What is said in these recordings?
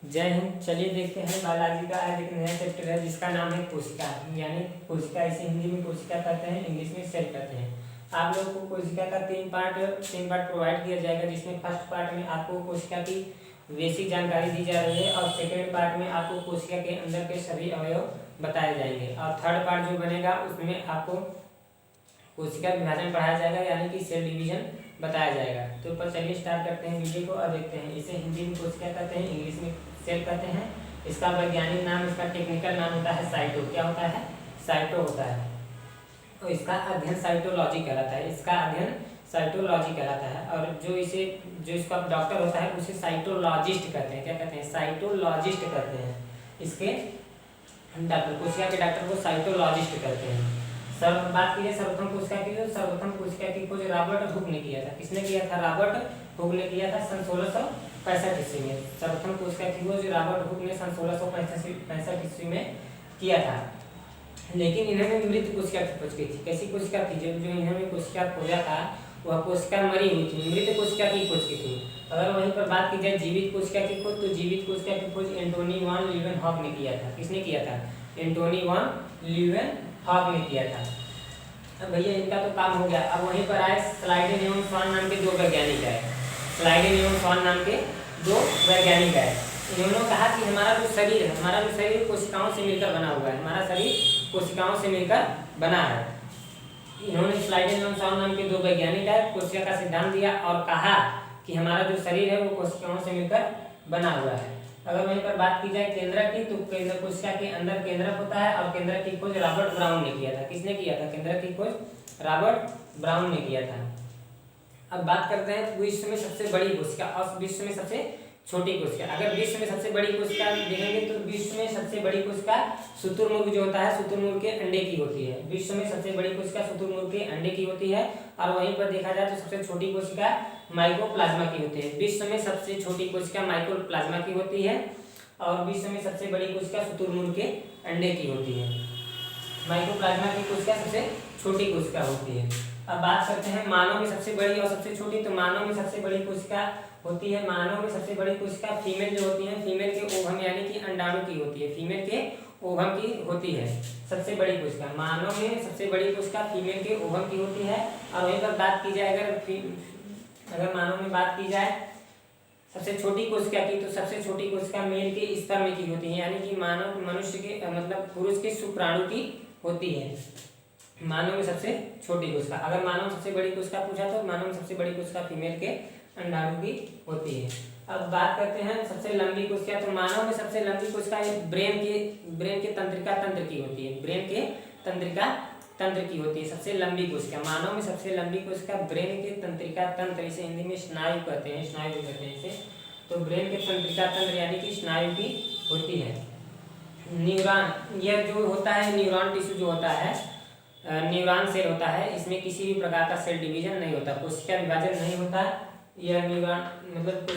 जय हिंद। चलिए देखते हैं बायोलॉजी का आज एक नया चैप्टर है जिसका नाम है कोशिका। यानी कोशिका, इसे हिंदी में कोशिका कहते हैं, इंग्लिश में सेल कहते हैं। आप लोगों को कोशिका का तीन पार्ट प्रोवाइड किया जाएगा, जिसमें फर्स्ट पार्ट में आपको कोशिका की बेसिक जानकारी दी जा रही है और सेकेंड पार्ट में आपको कोशिका के अंदर के सभी अवयव बताए जाएंगे और थर्ड पार्ट जो बनेगा उसमें आपको कोशिका विभाजन पढ़ाया जाएगा, यानी कि सेल डिवीजन बताया जाएगा। तो पर चलिए स्टार्ट करते हैं वीडियो को और देखते हैं। इसे हिंदी में कोशिका कहते हैं, इंग्लिश में सेल कहते हैं। इसका वैज्ञानिक नाम, इसका टेक्निकल नाम होता है साइटो। क्या होता है? साइटो होता है। तो इसका अध्ययन साइटोलॉजी कहलाता है। इसका अध्ययन साइटोलॉजी कहलाता है। और जो इसका डॉक्टर होता है उसे साइटोलॉजिस्ट कहते हैं। क्या कहते हैं? साइटोलॉजिस्ट कहते हैं। इसके डॉक्टर, कोशिका के डॉक्टर को साइटोलॉजिस्ट कहते हैं। बात की जाए सर्वप्रथम कोशिका की, तो सर्वप्रथम कोशिका की खोज रॉबर्ट हुक ने किया था। किसने किया था? रॉबर्ट हुक ने किया था सन 1665 ईस्वी में। सर्वप्रथम कोशिका की खोज रॉबर्ट हुक ने सन 1665 ईस्वी में किया था। लेकिन इन्होंने मृत कोशिका की खोज की थी। कैसी कोशिका थी? जो इन्होंने कोशिका खोजा था वह कोशिका मरी हुई थी, मृत कोशिका की खोज की थी। अगर वहीं पर बात की जाए जीवित कोशिका की खोज, तो जीवित कोशिका की खोज एंटोनी वान लीeuwenhoek ने किया था। किसने किया था? एंटोनी वान लीeuwenhoek ने किया था। अब भैया इनका तो काम हो गया। अब वहीं पर आए स्लाइडेन एवं स्वान नाम के दो वैज्ञानिक आए। स्लाइडेन एवं स्वान नाम के दो वैज्ञानिक आए। इन्होंने कहा कि हमारा जो शरीर कोशिकाओं से मिलकर बना हुआ है। हमारा शरीर कोशिकाओं से मिलकर बना है। इन्होंने स्लाइडेन एवं स्वान नाम के दो वैज्ञानिक आए, कोशिका का सिद्धांत दिया और कहा कि हमारा जो शरीर है वो कोशिकाओं से मिलकर बना हुआ है। अगर वहीं पर बात की जाए केंद्रक की, तो केंद्र कोशिका के अंदर केंद्रक होता है और केंद्रक की खोज रॉबर्ट ब्राउन ने किया था। किसने किया था? केंद्रक की खोज रॉबर्ट ब्राउन ने किया था। अब बात करते हैं विश्व में सबसे बड़ी कोशिका और विश्व में सबसे छोटी कोशिका। अगर विश्व में सबसे बड़ी कोशिका देखेंगे तो विश्व में सबसे बड़ी कोशिका शुतुरमुर्ग जो होता है, शुतुरमुर्ग के अंडे की होती है। विश्व में सबसे बड़ी कोशिका शुतुरमुर्ग के अंडे की होती है। और वहीं पर देखा जाए तो सबसे छोटी कोशिका माइकोप्लाज्मा की होती है। विश्व में सबसे छोटी कोशिका माइकोप्लाज्मा की होती है और विश्व में सबसे बड़ी कोशिका शुतुरमुर्ग के अंडे की होती है। माइकोप्लाज्मा की कोशिका सबसे छोटी कोशिका होती है। अब बात करते हैं मानव में सबसे बड़ी और सबसे छोटी। तो मानव में सबसे बड़ी कोशिका होती है, मानव में सबसे बड़ी कोशिका फीमेल जो होती है, फीमेल के ओवम यानी कि अंडाणु की होती है। फीमेल के ओवम की होती है सबसे बड़ी कोशिका। मानव में सबसे बड़ी कोशिका फीमेल के ओवम की होती है। और वहीं पर बात की जाए अगर मानव में बात की जाए सबसे छोटी कोशिका की, तो सबसे छोटी कोशिका मेल के स्पर्म की होती है, यानी कि मनुष्य के मतलब पुरुष के शुक्राणु की होती है। मानव में सबसे छोटी कोशिका। अगर मानव सबसे बड़ी कोशिका पूछा तो मानव में सबसे बड़ी कोशिका फीमेल के अंडाणु की होती है। अब बात करते हैं सबसे लंबी कोशिका। तो मानव में सबसे लंबी कोशिका ब्रेन के तंत्रिका तंत्र की होती है। ब्रेन के तंत्रिका तंत्र की होती है सबसे लंबी कोशिका। मानव में सबसे लंबी कोशिका ब्रेन के तंत्रिका तंत्र, इसे हिंदी में स्नायु कहते हैं, स्नायु कहते हैं इसे। तो ब्रेन के तंत्रिका तंत्र यानी कि स्नायु की होती है। न्यूरॉन, यह जो होता है न्यूरॉन टिश्यू जो होता है, न्यूरॉन सेल होता है, इसमें किसी भी प्रकार का सेल डिवीजन नहीं होता, कोशिका विभाजन नहीं होता। यह न्यूरॉन मतलब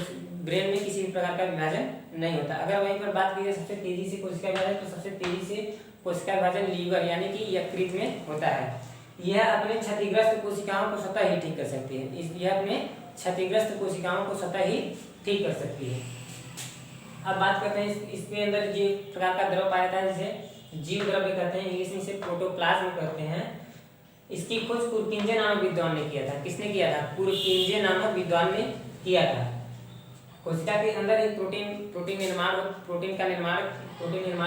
ब्रेन में किसी भी प्रकार का विभाजन नहीं होता। अगर वहीं पर बात की जाए सबसे तेजी से कोशिका विभाजन, तो सबसे तेजी से कोशिका विभाजन लीवर यानी कि यकृत में होता है। यह अपने क्षतिग्रस्त कोशिकाओं को स्वतः ही ठीक कर सकती है। यह अपने क्षतिग्रस्त कोशिकाओं को स्वतः ही ठीक कर सकती है। अब बात करते हैं इसके अंदर ये प्रकार का द्रव पाया जाता है जिसे जीव द्रव्य कहते हैं, इंग्लिश में इसे प्रोटोप्लाज्म कहते हैं। इसकी खोज पुरकिंजे नामक विद्वान ने किया था। किसने किया था? पुरकिंजे नामक विद्वान ने किया था। कोशिका के अंदर एक प्रोटीन निर्माण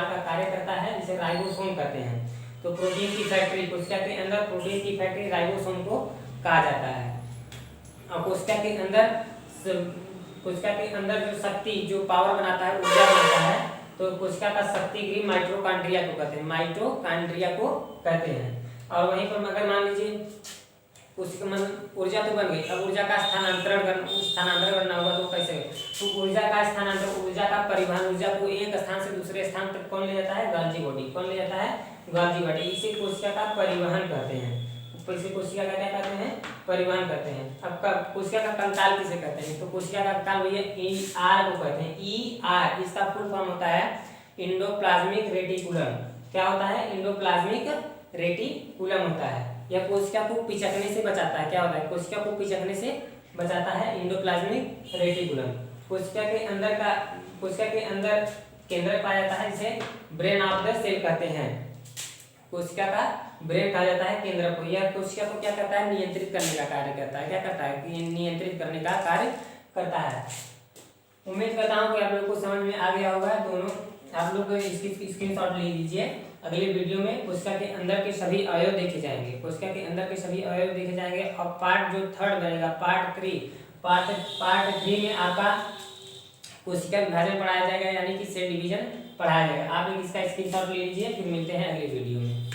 का कार्य करता है, जिसे राइबोसोम कहते हैं। तो प्रोटीन की फैक्ट्री, कोशिका के अंदर प्रोटीन की फैक्ट्री राइबोसोम को कहा जाता है। और कोशिका के अंदर जो शक्ति, जो पावर बनाता है, ऊर्जा बनाता है, तो कोशिका का शक्ति गृह माइटोकॉन्ड्रिया को कहते हैं, माइटोकॉन्ड्रिया को कहते हैं। और वहीं पर अगर मान लीजिए ऊर्जा तो बन गई, अब ऊर्जा का स्थानांतरण करना होगा तो कैसे? तो ऊर्जा का परिवहन, ऊर्जा को एक स्थान से दूसरे स्थान तक कौन ले जाता है? Golgi body. कौन ले जाता है? Golgi body. इसे कोशिका का परिवहन कहते हैं। इसे कोशिका का क्या कहते हैं? परिवहन कहते हैं। अब कोशिका का कंकाल किसे कहते हैं? तो कोशिका का कंकाल भैया ER को कहते हैं। ER इसका फुल फॉर्म होता है इंडोप्लाज्मिक रेटिकुलम। क्या होता है? इंडोप्लाज्मिक रेटिकुलम होता है। यह कोशिका को पिचकने से बचाता है। क्या होता है? कोशिका को पिचकने से बचाता है इंडोप्लाज्मिक रेटिकुलम। कोशिका के अंदर का कोशिका के अंदर केंद्रक पाया जाता है जिसे ब्रेन ऑफ द सेल कहते हैं। कोशिका का ब्रेन कहा जाता है केंद्रक को। यह कोशिका को क्या करता है, नियंत्रित करने का कार्य करता है। क्या करता है, नियंत्रित करने का कार्य करता है। उम्मीद करता हूँ कि आप लोग को समझ में आ गया होगा। दोनों आप लोग इसकी स्क्रीनशॉट ले लीजिए। अगले वीडियो में कोशिका के अंदर के सभी अवयव देखे जाएंगे। कोशिका के अंदर के सभी अवयव देखे जाएंगे और पार्ट जो थर्ड बनेगा, पार्ट 3 में आपका कोशिका विभाजन पढ़ाया जाएगा, यानी कि सेल डिवीजन पढ़ाया जाएगा। आप लोग इसका स्क्रीनशॉट ले लीजिए। फिर मिलते हैं अगले वीडियो में।